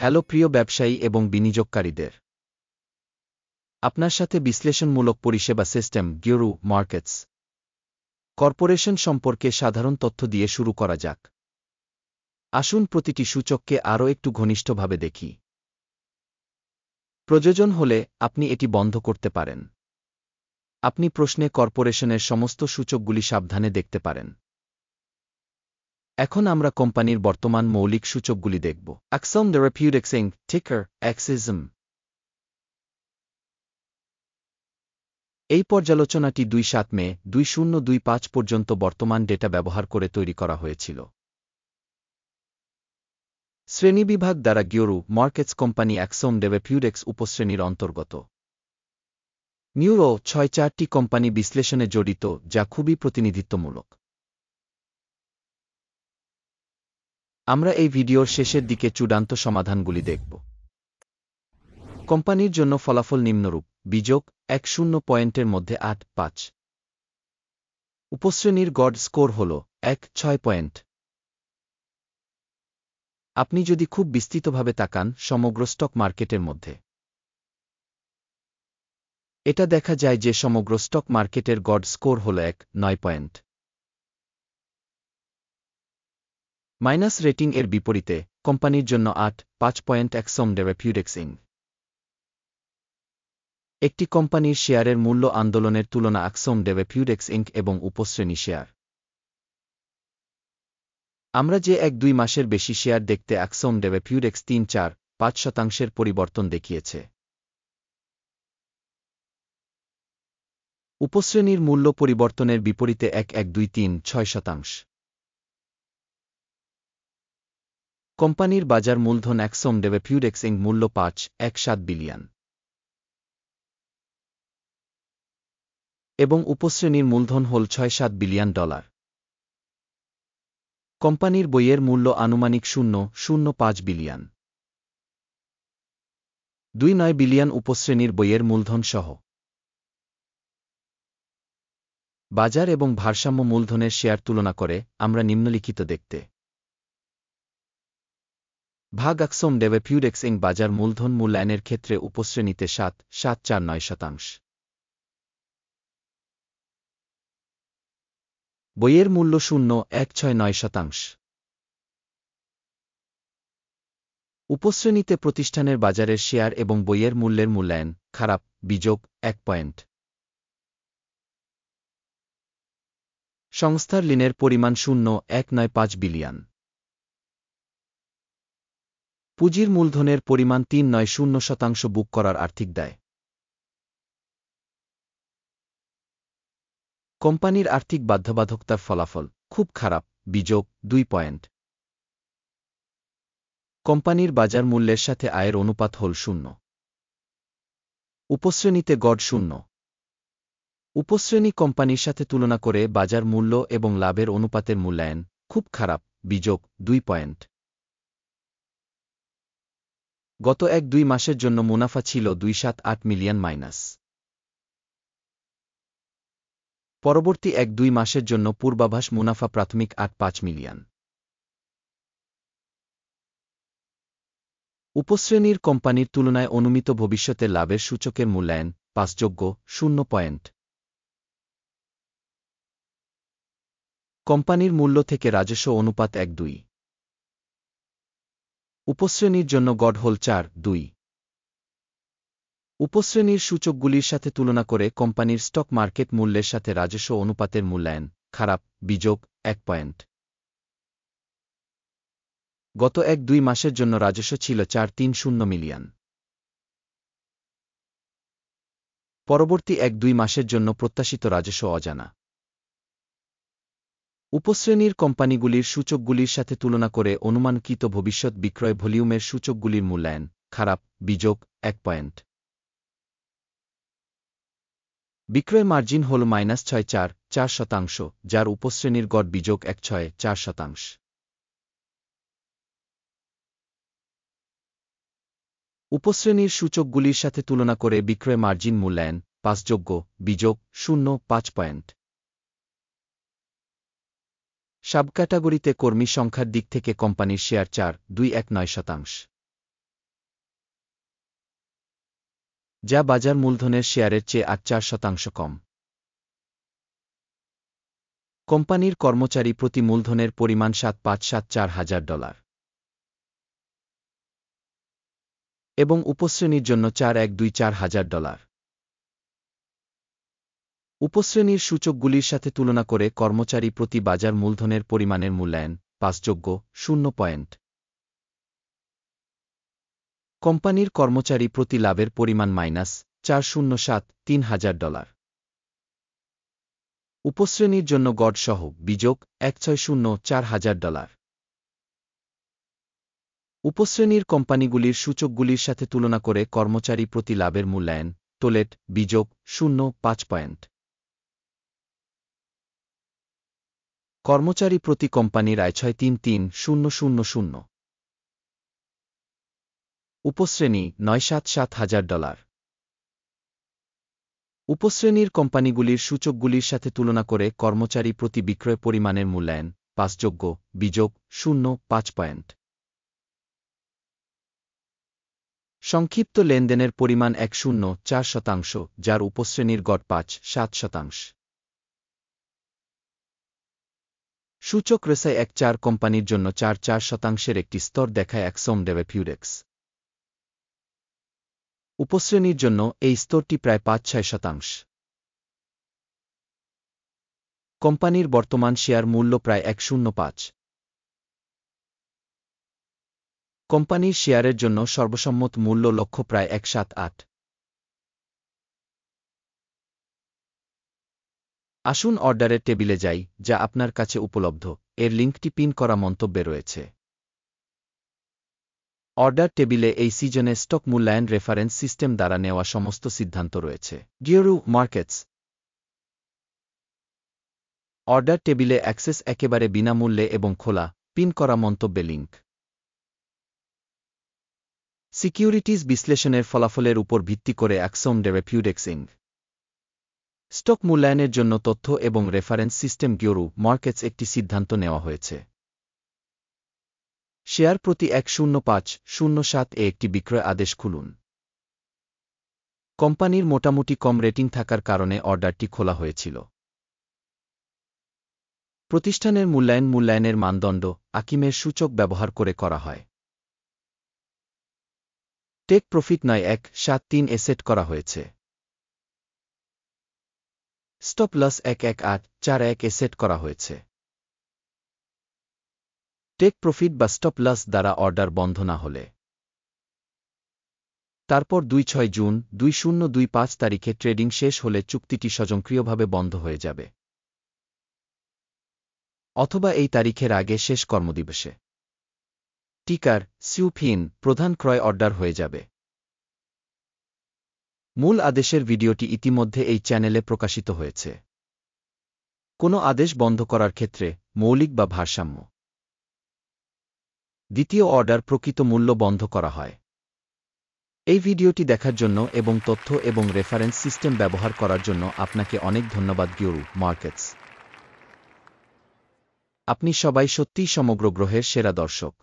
Hello প্রিয় ব্যবসায়ী এবং বিনিয়োগকারীদের। আপনার সাথে বিশ্লেষণমূলক পরিষেবা সিস্টেম গিওরু মার্কেটস কর্পোরেশন সম্পর্কে সাধারণ তথ্য দিয়ে শুরু করা যাক। আসুন প্রতিটি সূচককে আরও একটু ঘনিষ্ঠভাবে দেখি। প্রয়োজন হলে আপনি এটি বন্ধ করতে পারেন। আপনি প্রশ্নে কর্পোরেশনের সমস্ত সূচকগুলি সাবধানে দেখতে পারেন। এখন আমরা কোম্পানির বর্তমান মৌলিক সূচকগুলি দেখব। Axsome Therapeutics Inc. Ticker AXISM। এই পর্যালোচনাটি ২-৭ মে ২০২৫ পর্যন্ত বর্তমান ডেটা ব্যবহার করে তৈরি করা হয়েছিল। শ্রেণীবিভাগ দ্বারা গিওরু মার্কেটস কোম্পানি অ্যাক্সোম থেরাপিউটিক্স উপশ্রেণীর অন্তর্গত। নিউরো ৬-৪টি কোম্পানি বিশ্লেষণে জড়িত, যা খুবই প্রতিনিধিত্বমূলক। আমরা এই ভিডিওর শেষের দিকে চূড়ান্ত সমাধানগুলি দেখব। কোম্পানির জন্য ফলাফল নিম্নরূপ: বিযোগ ১-০ পয়েন্টের মধ্যে ৮-৫। উপশ্রেণীর গড় স্কোর হল ১-৬ পয়েন্ট। আপনি যদি খুব বিস্তৃতভাবে তাকান সমগ্র স্টক মার্কেটের মধ্যে, এটা দেখা যায় যে সমগ্র স্টক মার্কেটের গড় স্কোর হল ১-৯ পয়েন্ট। মাইনাস রেটিং এর বিপরীতে কোম্পানির জন্য ৮-৫ পয়েন্ট অ্যাক্সোম থেরাপিউটিক্স ইনক। একটি কোম্পানির শেয়ারের মূল্য আন্দোলনের তুলনা অ্যাক্সোম থেরাপিউটিক্স ইনক এবং উপশ্রেণী শেয়ার। আমরা যে ১-২ মাসের বেশি শেয়ার দেখতে অ্যাক্সোম থেরাপিউটিক্স ৩-৪-৫% পরিবর্তন দেখিয়েছে। উপশ্রেণীর মূল্য পরিবর্তনের বিপরীতে ১-১-২-৩-৬%। কোম্পানির বাজার মূলধন অ্যাক্সোম থেরাপিউটিক্স ইনক মূল্য ৫-১-৭ বিলিয়ন এবং উপশ্রেণীর মূলধন হল $৬-৭ বিলিয়ন। কোম্পানির বইয়ের মূল্য আনুমানিক ০.০৫ বিলিয়ন। ২.৯ বিলিয়ন উপশ্রেণীর বইয়ের মূলধন সহ। বাজার এবং ভারসাম্য মূলধনের শেয়ার তুলনা করে আমরা নিম্নলিখিত দেখতে ভাগ অ্যাক্সোম থেরাপিউটিক্স ইনক বাজার মূলধন মূল্যায়নের ক্ষেত্রে উপশ্রেণীতে ৭.৭৪৯%। বইয়ের মূল্য ০.১৬৯%। উপশ্রেণীতে প্রতিষ্ঠানের বাজারের শেয়ার এবং বইয়ের মূল্যের মূল্যায়ন খারাপ, বিযোগ ১ পয়েন্ট। সংস্থার ঋণের পরিমাণ ০.১৯৫ বিলিয়ন। পুঁজির মূলধনের পরিমাণ ৩.৯০% বুক করার আর্থিক দায়। কোম্পানির আর্থিক বাধ্যবাধকতার ফলাফল খুব খারাপ, বিযোগ ২ পয়েন্ট। কোম্পানির বাজার মূল্যের সাথে আয়ের অনুপাত হল ০। উপশ্রেণীতে গড় ০। উপশ্রেণী কোম্পানির সাথে তুলনা করে বাজার মূল্য এবং লাভের অনুপাতের মূল্যায়ন খুব খারাপ, বিযোগ ২ পয়েন্ট। গত ১-২ মাসের জন্য মুনাফা ছিল ২৭৮ মিলিয়ন মাইনাস। পরবর্তী ১-২ মাসের জন্য পূর্বাভাস মুনাফা প্রাথমিক ৮-৫ মিলিয়ন। উপশ্রেণীর কোম্পানির তুলনায় অনুমিত ভবিষ্যতের লাভের সূচকের মূল্যায়ন পাসযোগ্য ০ পয়েন্ট। কোম্পানির মূল্য থেকে রাজস্ব অনুপাত ১-২। উপশ্রেণীর জন্য গড় হল ৪-২। উপশ্রেণীর সূচকগুলির সাথে তুলনা করে কোম্পানির স্টক মার্কেট মূল্যের সাথে রাজস্ব অনুপাতের মূল্যায়ন খারাপ, বিযোগ ১ পয়েন্ট। গত ১-২ মাসের জন্য রাজস্ব ছিল ৪৩০ মিলিয়ন। পরবর্তী ১-২ মাসের জন্য প্রত্যাশিত রাজস্ব অজানা। উপশ্রেণীর কোম্পানিগুলির সূচকগুলির সাথে তুলনা করে অনুমানকৃত ভবিষ্যৎ বিক্রয় ভলিউমের সূচকগুলির মূল্যায়ন খারাপ, বিযোগ ১ পয়েন্ট। বিক্রয় মার্জিন হল -৬.৪%, যার উপশ্রেণীর গড় বিযোগ ১.৬৪%। উপশ্রেণীর সূচকগুলির সাথে তুলনা করে বিক্রয় মার্জিন মূল্যায়ন পাসযোগ্য, বিযোগ ০.৫ পয়েন্ট। সাবক্যাটাগরিতে কর্মী সংখ্যার দিক থেকে কোম্পানির শেয়ার ৪.২১৯%। যা বাজার মূলধনের শেয়ারের চেয়ে 4% কম। কোম্পানির কর্মচারী প্রতি মূলধনের পরিমাণ $7,574,000 এবং উপশ্রেণীর জন্য $4,124,000। উপশ্রেণীর সূচকগুলির সাথে তুলনা করে কর্মচারী প্রতি বাজার মূলধনের পরিমাণের মূল্যায়ন পাসযোগ্য 0 পয়েন্ট। কোম্পানির কর্মচারী প্রতি লাভের পরিমাণ -$407,003,000। উপশ্রেণীর জন্য গড় সহ বিযোগ $1,604,000। উপশ্রেণীর কোম্পানিগুলির সূচকগুলির সাথে তুলনা করে কর্মচারী প্রতি লাভের মূল্যায়ন টোলেট বিযোগ 0.5 পয়েন্ট। কর্মচারী প্রতি কোম্পানির আয় 633,000। উপশ্রেণী $977,000। উপশ্রেণীর কোম্পানিগুলির সূচকগুলির সাথে তুলনা করে কর্মচারী প্রতি বিক্রয় পরিমাণের মূল্যায়ন পাসযোগ্য বিযোগ 0.5 পয়েন্ট। সংক্ষিপ্ত লেনদেনের পরিমাণ 104%, যার উপশ্রেণীর গড় 5.7%। সূচক রেসাই 1-4 কোম্পানির জন্য 4.4% একটি স্তর দেখায় অ্যাক্সিওম থেরাপিউটিক্স। উপশ্রেণীর জন্য এই স্তরটি প্রায় 5-6%। কোম্পানির বর্তমান শেয়ার মূল্য প্রায় 105। কোম্পানির শেয়ারের জন্য সর্বসম্মত মূল্য লক্ষ্য প্রায় 178। আসুন অর্ডারের টেবিলে যাই, যা আপনার কাছে উপলব্ধ। এর লিঙ্কটি পিন করা মন্তব্যে রয়েছে। অর্ডার টেবিলে এই সিজনে স্টক মূল্যায়ন রেফারেন্স সিস্টেম দ্বারা নেওয়া সমস্ত সিদ্ধান্ত রয়েছে। গিওরু মার্কেটস অর্ডার টেবিলে অ্যাক্সেস একেবারে বিনামূল্যে এবং খোলা, পিন করা মন্তব্যে লিঙ্ক। সিকিউরিটিজ বিশ্লেষণের ফলাফলের উপর ভিত্তি করে অ্যাক্সিওম থেরাপিউটিক্স ইনক স্টক মূল্যায়নের জন্য তথ্য এবং রেফারেন্স সিস্টেম গিওরু মার্কেটস একটি সিদ্ধান্ত নেওয়া হয়েছে। শেয়ার প্রতি 10507 এ একটি বিক্রয় আদেশ খুলুন। কোম্পানির মোটামুটি কম রেটিং থাকার কারণে অর্ডারটি খোলা হয়েছিল। প্রতিষ্ঠানের মূল্যায়নের মানদণ্ড আকিমের সূচক ব্যবহার করে করা হয়। টেক প্রফিট 9,173 এ সেট করা হয়েছে। স্টপ লস 1,1841 এ সেট করা হয়েছে। টেক প্রফিট বা স্টপ লস দ্বারা অর্ডার বন্ধ না হলে তারপর 2-6 জুন 2025 তারিখে ট্রেডিং শেষ হলে চুক্তিটি স্বয়ংক্রিয়ভাবে বন্ধ হয়ে যাবে, অথবা এই তারিখের আগে শেষ কর্মদিবসে টিকার সিউফিন প্রধান ক্রয় অর্ডার হয়ে যাবে। মূল আদেশের ভিডিওটি ইতিমধ্যে এই চ্যানেলে প্রকাশিত হয়েছে। কোনো আদেশ বন্ধ করার ক্ষেত্রে মৌলিক বা ভারসাম্য দ্বিতীয় অর্ডার প্রকৃত মূল্য বন্ধ করা হয়। এই ভিডিওটি দেখার জন্য এবং তথ্য এবং রেফারেন্স সিস্টেম ব্যবহার করার জন্য আপনাকে অনেক ধন্যবাদ। গিওরু মার্কেটস, আপনি সবাই সত্যিই সমগ্র গ্রহের সেরা দর্শক।